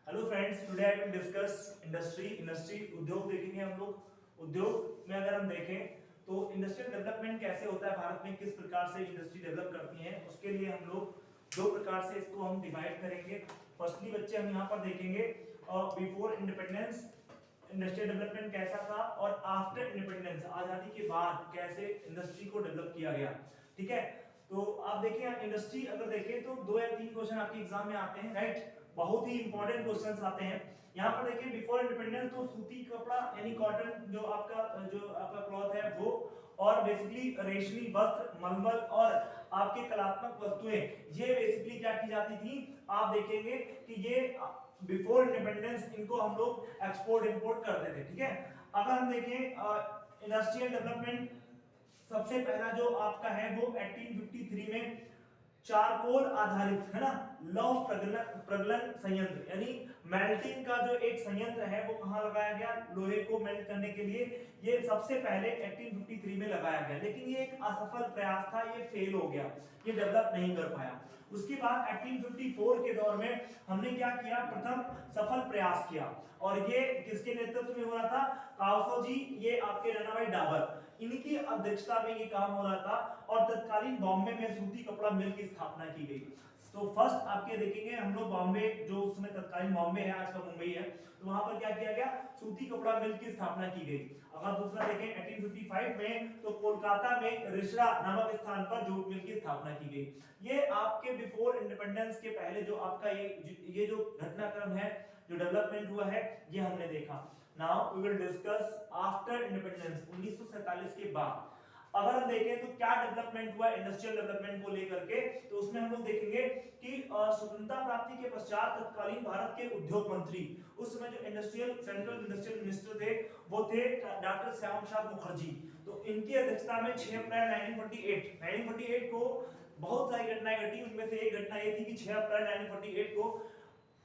Hello friends, today I will discuss industry उद्योग देखेंगे हम लोग। उद्योग में अगर हम देखें तो इंडस्ट्रियल डेवलपमेंट कैसे होता है भारत में, किस प्रकार से इंडस्ट्री डेवलप करती है, उसके लिए हम लोग दो प्रकार से इसको हम डिवाइड करेंगे। फर्स्टली बच्चे हम यहाँ पर देखेंगे बिफोर इंडिपेंडेंस इंडस्ट्रियल डेवलपमेंट कैसा था और आफ्टर इंडिपेंडेंस आजादी के बाद कैसे इंडस्ट्री को डेवलप किया गया। ठीक है, तो आप देखिए इंडस्ट्री अगर देखें तो 2 या 3 क्वेश्चन आपके एग्जाम में आते हैं, राइट। बहुत ही इंपॉर्टेंट क्वेश्चंस आते हैं। यहाँ पर देखिए बिफोर इंडिपेंडेंस तो सूती कपड़ा यानी कॉटन जो आपका क्लॉथ है वो, और बेसिकली रेशमी वस्त्र, मलमल और आपके कलात्मक वस्तुएं, ये बेसिकली क्या की जाती थी। आप देखेंगे कि ये बिफोर इंडिपेंडेंस इनको हम लोग एक्सपोर्ट इंपोर्ट करते थे। ठीक है, अगर हम देखें इंडस्ट्रियल डेवलपमेंट सबसे पहला जो आपका है वो 1853 में चारकोल आधारित, है ना, लौह प्रगलन संयंत्र यानी मेल्टिंग का जो एक संयंत्र है वो कहां लगाया गया, लोहे को मेल्ट करने के लिए। ये सबसे पहले 1853 में लगाया गया, लेकिन ये एक असफल प्रयास था, ये फेल हो गया, ये डेवलप नहीं कर पाया। उसके बाद 1854 के दौर में हमने क्या किया, प्रथम सफल प्रयास किया, और ये किसके नेतृत्व में हो रहा था, काउसो जी, ये आपके रनाभाई डाबर, इनकी अध्यक्षता में ये काम हो रहा था। और तत्कालीन बॉम्बे में सूती कपड़ा मिल की स्थापना की गई। तो फर्स्ट आपके देखेंगे हम लोग बॉम्बे, जो उस समय तत्कालीन बॉम्बे है, आज का मुंबई है, तो वहां पर क्या किया गया, सूती कपड़ा मिल की स्थापना की गई। अगर दूसरा देखें 1855 में तो कोलकाता में रिसड़ा नामक स्थान पर जूट मिल की स्थापना की गई। ये आपके बिफोर इंडिपेंडेंस के पहले जो आपका ये जो घटनाक्रम है, जो डेवलपमेंट हुआ है, ये हमने देखा। Now we will discuss after independence 1947 के बाद। अगर हम देखें तो क्या डेवलपमेंट हुआ इंडस्ट्रियल डेवलपमेंट को लेकर के, तो उसमें हम लोग देखेंगे कि स्वतंत्रता प्राप्ति के पश्चात तत्कालीन भारत के उद्योग मंत्री, उस समय जो सेंट्रल इंडस्ट्रियल मिनिस्टर थे वो थे डॉक्टर श्यामा प्रसाद मुखर्जी। तो इनकी अध्यक्षता में 6 अप्रैल 1948 को बहुत सारी घटनाएं घटी, उनमें से एक घटना ये थी कि 6 अप्रैल 1948 को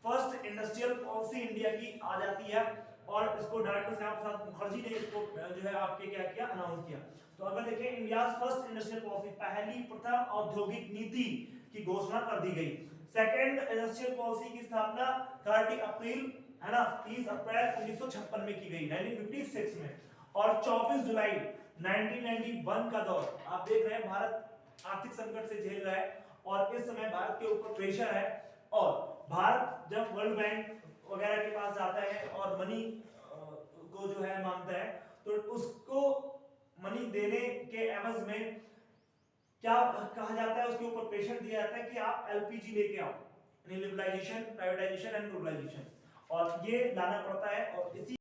फर्स्ट इंडस्ट्रियल पॉलिसी इंडिया की आ जाती है, और इसको डॉक्टर श्यामा प्रसाद मुखर्जी ने इसको जो है आपके क्या किया, अनाउंस किया। तो अगर देखें इंडिया फर्स्ट इंडस्ट्रियल पॉलिसी, पहली प्रथम औद्योगिक नीति की घोषणा कर दी गई। सेकंड इंडस्ट्रियल पॉलिसी की स्थापना 30 अप्रैल, है ना, 30 अप्रैल 1956 में की गई, 1956 में। और 24 जुलाई 1991 का दौर, आप देख रहे हैं भारत आर्थिक संकट से झेल रहा है, और इस समय भारत के ऊपर प्रेशर है, और भारत जब वर्ल्ड बैंक वगैरह के पास जाता है और मनी को जो है मांगता है, तो उसको मनी देने के एवज में क्या कहा जाता है, उसके ऊपर प्रेशर दिया जाता है कि आप एलपीजी लेके आओ, यानी लिबरलाइजेशन, प्राइवेटाइजेशन एंड ग्लोबलाइजेशन, और ये लाना पड़ता है। और इसी